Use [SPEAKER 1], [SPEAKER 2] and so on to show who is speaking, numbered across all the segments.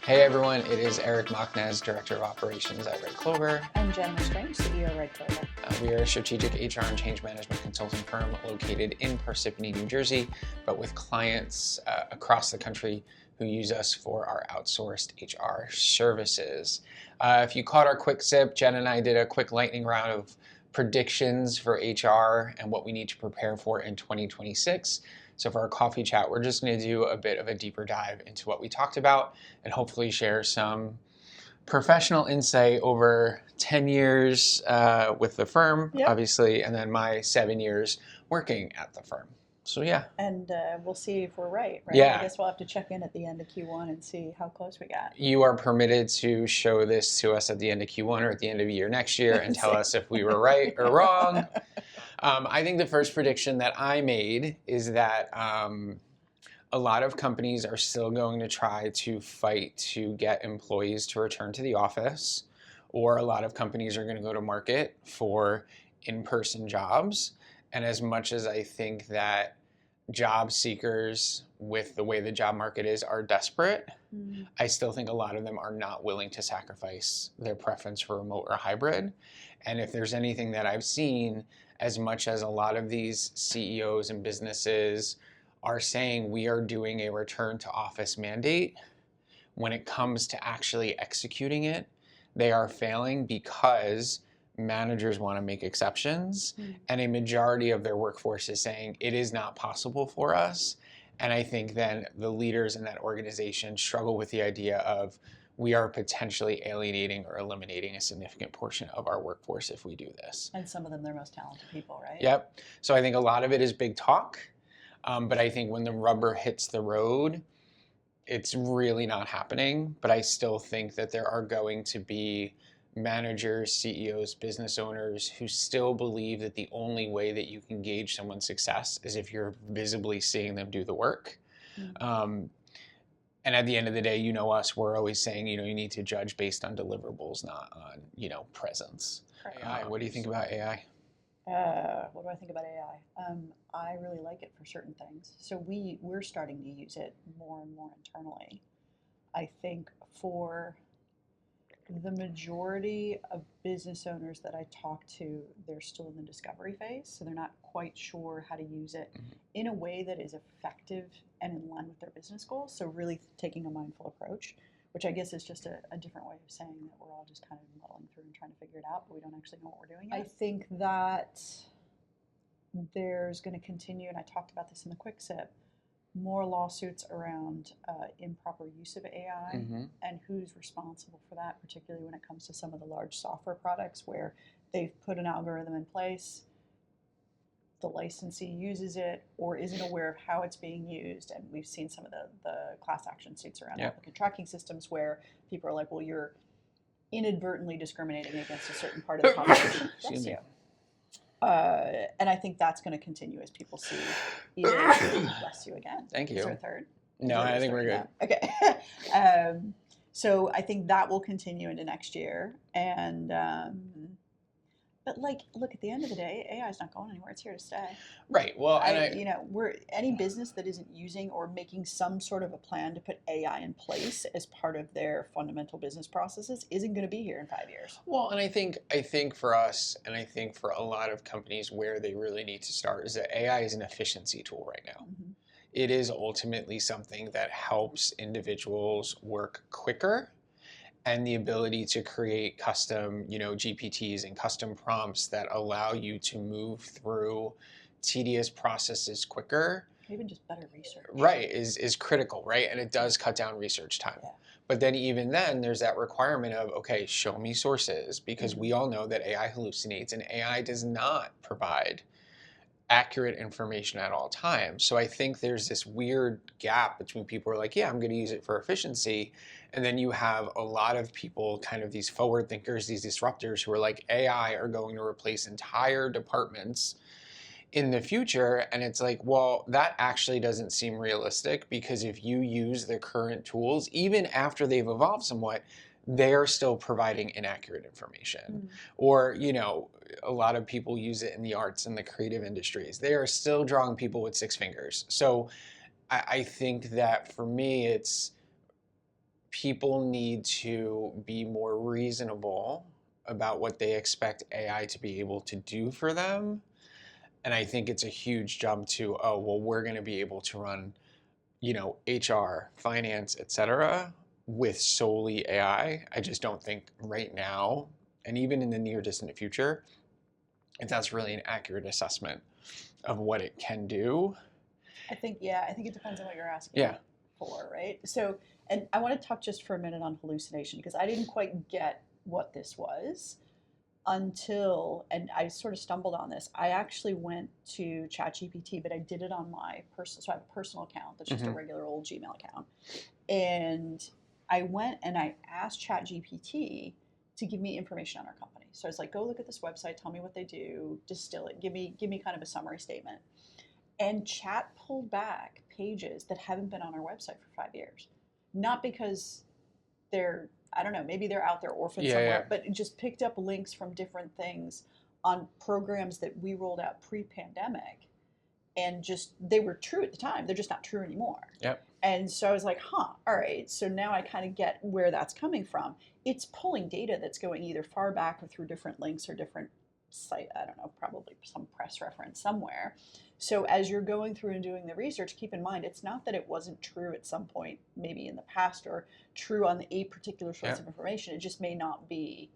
[SPEAKER 1] Hey everyone, it is Eric Machnaz, Director of Operations at Red Clover.
[SPEAKER 2] I'm Jen Lestrange, CEO of Red Clover.
[SPEAKER 1] We are a strategic HR and change management consulting firm located in Parsippany, New Jersey, but with clients across the country who use us for our outsourced HR services. If you caught our quick sip, Jen and I did a quick lightning round of predictions for HR and what we need to prepare for in 2026. So for our coffee chat, we're just going to do a bit of a deeper dive into what we talked about and hopefully share some professional insight over 10 years with the firm, obviously, and then my 7 years working at the firm. So yeah.
[SPEAKER 2] And we'll see if we're right?
[SPEAKER 1] Yeah.
[SPEAKER 2] I guess we'll have to check in at the end of Q1 and see how close we got.
[SPEAKER 1] You are permitted to show this to us at the end of Q1 or at the end of the year next year and tell us if we were right or wrong. I think the first prediction that I made is that a lot of companies are still going to try to fight to get employees to return to the office, or a lot of companies are going to go to market for in-person jobs. And as much as I think that job seekers, with the way the job market is, are desperate, I still think a lot of them are not willing to sacrifice their preference for remote or hybrid. And if there's anything that I've seen, as much as a lot of these CEOs and businesses are saying we are doing a return to office mandate, when it comes to actually executing it, they are failing because managers want to make exceptions, and a majority of their workforce is saying it is not possible for us. And I think then the leaders in that organization struggle with the idea of we are potentially alienating or eliminating a significant portion of our workforce if we do this.
[SPEAKER 2] And some of them, they're most talented people, right?
[SPEAKER 1] Yep. So I think a lot of it is big talk, but I think when the rubber hits the road, it's really not happening. But I still think that there are going to be managers, CEOs, business owners who still believe that the only way that you can gauge someone's success is if you're visibly seeing them do the work. And at the end of the day, you know us, we're always saying, you need to judge based on deliverables, not on, presence. AI, what do you think about AI?
[SPEAKER 2] What do I think about AI? I really like it for certain things. So we're starting to use it more and more internally. I think for the majority of business owners that I talk to, they're still in the discovery phase, so they're not quite sure how to use it in a way that is effective and in line with their business goals. So really taking a mindful approach, which I guess is just a different way of saying that we're all just kind of muddling through and trying to figure it out, but we don't actually know what we're doing yet. I think that there's going to continue, and I talked about this in the quick sip, more lawsuits around improper use of AI and who's responsible for that, particularly when it comes to some of the large software products where they've put an algorithm in place, the licensee uses it or isn't aware of how it's being used. And we've seen some of the class action suits around applicant tracking systems where people are like, well, you're inadvertently discriminating against a certain part of the population. Bless you. And I think that's going to continue as people see either. Bless you again.
[SPEAKER 1] Thank you.
[SPEAKER 2] Is there a third?
[SPEAKER 1] No, I think we're good.
[SPEAKER 2] Okay. So I think that will continue into next year. And but look, at the end of the day, AI is not going anywhere. It's here to stay.
[SPEAKER 1] Right. Well,
[SPEAKER 2] we're any business that isn't using or making some sort of a plan to put AI in place as part of their fundamental business processes isn't going to be here in 5 years.
[SPEAKER 1] Well, and I think for us, and I think for a lot of companies, where they really need to start is that AI is an efficiency tool right now. It is ultimately something that helps individuals work quicker, and the ability to create custom, GPTs and custom prompts that allow you to move through tedious processes quicker.
[SPEAKER 2] Even just better research.
[SPEAKER 1] Right, is critical, right? And it does cut down research time. Yeah. But then even then, there's that requirement of, okay, show me sources, because we all know that AI hallucinates and AI does not provide accurate information at all times. So I think there's this weird gap between people who are like, yeah, I'm going to use it for efficiency. And then you have a lot of people, kind of these forward thinkers, these disruptors who are like, AI are going to replace entire departments in the future. And it's like, well, that actually doesn't seem realistic, because if you use the current tools, even after they've evolved somewhat, they're still providing inaccurate information. Or, a lot of people use it in the arts and the creative industries. They are still drawing people with 6 fingers. So I think that for me, it's people need to be more reasonable about what they expect AI to be able to do for them. And I think it's a huge jump to, oh, well, we're going to be able to run, HR, finance, etc., with solely AI. I just don't think right now, and even in the near distant future, if that's really an accurate assessment of what it can do.
[SPEAKER 2] I think it depends on what you're asking
[SPEAKER 1] Yeah.
[SPEAKER 2] for, right? So, and I want to talk just for a minute on hallucination because I didn't quite get what this was until, and I sort of stumbled on this. I actually went to ChatGPT, but I did it on my personal, so I have a personal account that's just a regular old Gmail account. And I went and I asked ChatGPT to give me information on our company. So I was like, go look at this website, tell me what they do, distill it, give me kind of a summary statement. And Chat pulled back pages that haven't been on our website for 5 years. Not because they're, I don't know, maybe they're out there orphaned somewhere, but it just picked up links from different things on programs that we rolled out pre-pandemic. And just, they were true at the time. They're just not true anymore.
[SPEAKER 1] Yep.
[SPEAKER 2] And so I was like, all right. So now I kind of get where that's coming from. It's pulling data that's going either far back or through different links or different site, I don't know, probably some press reference somewhere. So as you're going through and doing the research, keep in mind, it's not that it wasn't true at some point, maybe in the past, or true on a particular source of information. It just may not be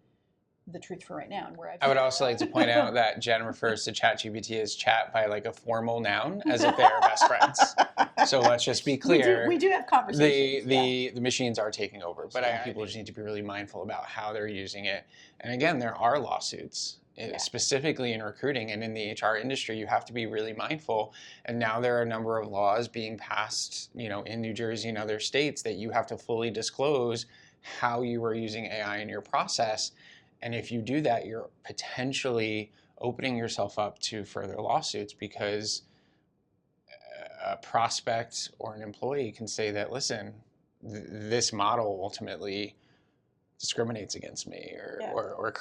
[SPEAKER 2] the truth for right now. And where
[SPEAKER 1] I would also like to point out that Jen refers to ChatGPT as chat by like a formal noun, as if they are best friends. So let's just be clear.
[SPEAKER 2] We do have conversations.
[SPEAKER 1] The machines are taking over, but I think people just need to be really mindful about how they're using it. And again, there are lawsuits. Specifically in recruiting and in the HR industry, you have to be really mindful. And now there are a number of laws being passed, in New Jersey and other states that you have to fully disclose how you are using AI in your process. And if you do that, you're potentially opening yourself up to further lawsuits because a prospect or an employee can say that, listen, this model ultimately discriminates against me or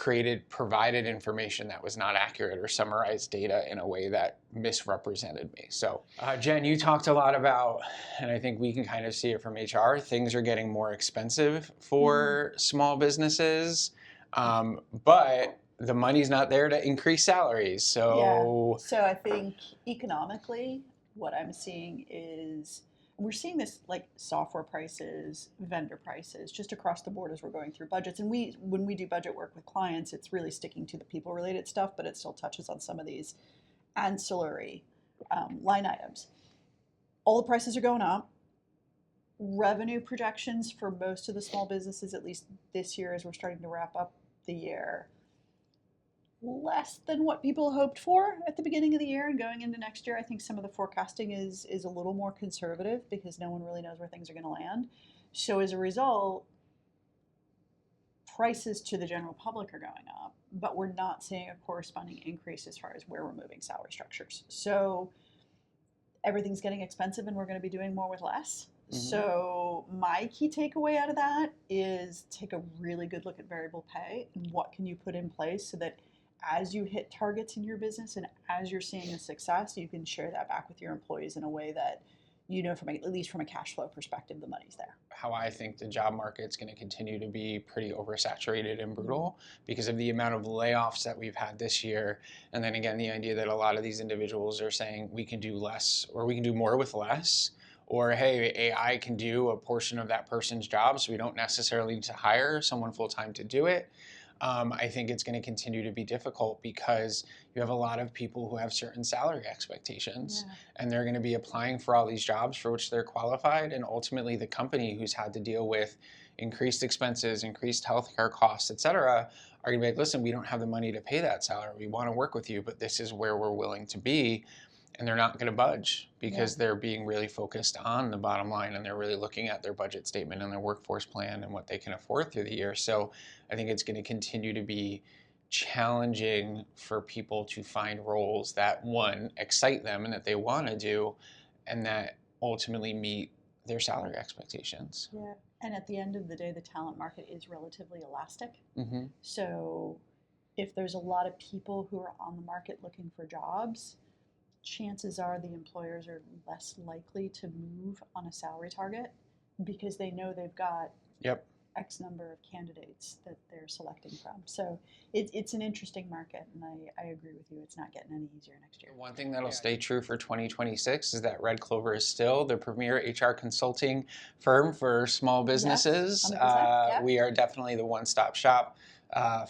[SPEAKER 1] provided information that was not accurate or summarized data in a way that misrepresented me. So Jen, you talked a lot about, and I think we can kind of see it from HR, things are getting more expensive for small businesses, but the money's not there to increase salaries. So
[SPEAKER 2] I think economically, what I'm seeing is, we're seeing this like software prices, vendor prices, just across the board as we're going through budgets. And when we do budget work with clients, it's really sticking to the people-related stuff, but it still touches on some of these ancillary line items. All the prices are going up. Revenue projections for most of the small businesses, at least this year as we're starting to wrap up the year, less than what people hoped for at the beginning of the year and going into next year. I think some of the forecasting is a little more conservative because no one really knows where things are going to land. So as a result, prices to the general public are going up, but we're not seeing a corresponding increase as far as where we're moving salary structures. So everything's getting expensive and we're going to be doing more with less. So my key takeaway out of that is take a really good look at variable pay and what can you put in place so that as you hit targets in your business and as you're seeing a success, you can share that back with your employees in a way that, at least from a cash flow perspective, the money's there.
[SPEAKER 1] How I think the job market's going to continue to be pretty oversaturated and brutal because of the amount of layoffs that we've had this year. And then again, the idea that a lot of these individuals are saying we can do less or we can do more with less. Or, hey, AI can do a portion of that person's job, so we don't necessarily need to hire someone full-time to do it. I think it's going to continue to be difficult because you have a lot of people who have certain salary expectations and they're going to be applying for all these jobs for which they're qualified. And ultimately, the company who's had to deal with increased expenses, increased healthcare costs, et cetera, are going to be like, listen, we don't have the money to pay that salary. We want to work with you, but this is where we're willing to be. And they're not going to budge because they're being really focused on the bottom line and they're really looking at their budget statement and their workforce plan and what they can afford through the year. So I think it's going to continue to be challenging for people to find roles that, one, excite them and that they want to do and that ultimately meet their salary expectations.
[SPEAKER 2] Yeah. And at the end of the day, the talent market is relatively elastic. So if there's a lot of people who are on the market looking for jobs, chances are the employers are less likely to move on a salary target because they know they've got
[SPEAKER 1] Yep.
[SPEAKER 2] X number of candidates that they're selecting from. So it's an interesting market, and I agree with you. It's not getting any easier next year.
[SPEAKER 1] One thing that'll stay true for 2026 is that Red Clover is still the premier HR consulting firm for small businesses.
[SPEAKER 2] 100%, yeah.
[SPEAKER 1] We are definitely the one-stop shop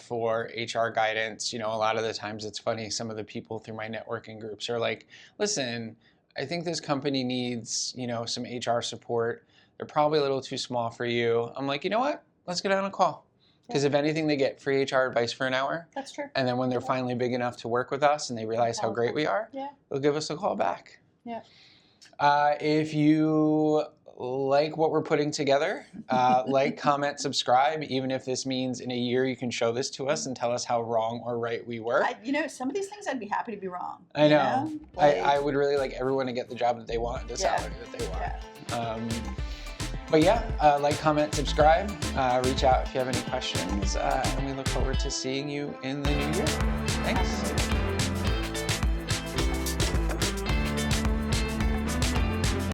[SPEAKER 1] for HR guidance. You know, a lot of the times it's funny, some of the people through my networking groups are like, listen, I think this company needs, you know, some HR support. They're probably a little too small for you. I'm like, you know what? Let's get on a call. Because if anything, they get free HR advice for an hour.
[SPEAKER 2] That's true.
[SPEAKER 1] And then when they're finally big enough to work with us and they realize how great we are, they'll give us a call back.
[SPEAKER 2] Yeah.
[SPEAKER 1] If you like what we're putting together, like, comment, subscribe. Even if this means in a year you can show this to us and tell us how wrong or right we were.
[SPEAKER 2] You know, some of these things I'd be happy to be wrong.
[SPEAKER 1] I know. Like, I would really like everyone to get the job that they want at the salary that they want.
[SPEAKER 2] Yeah.
[SPEAKER 1] But yeah, like, comment, subscribe, reach out if you have any questions, and we look forward to seeing you in the new year. Thanks.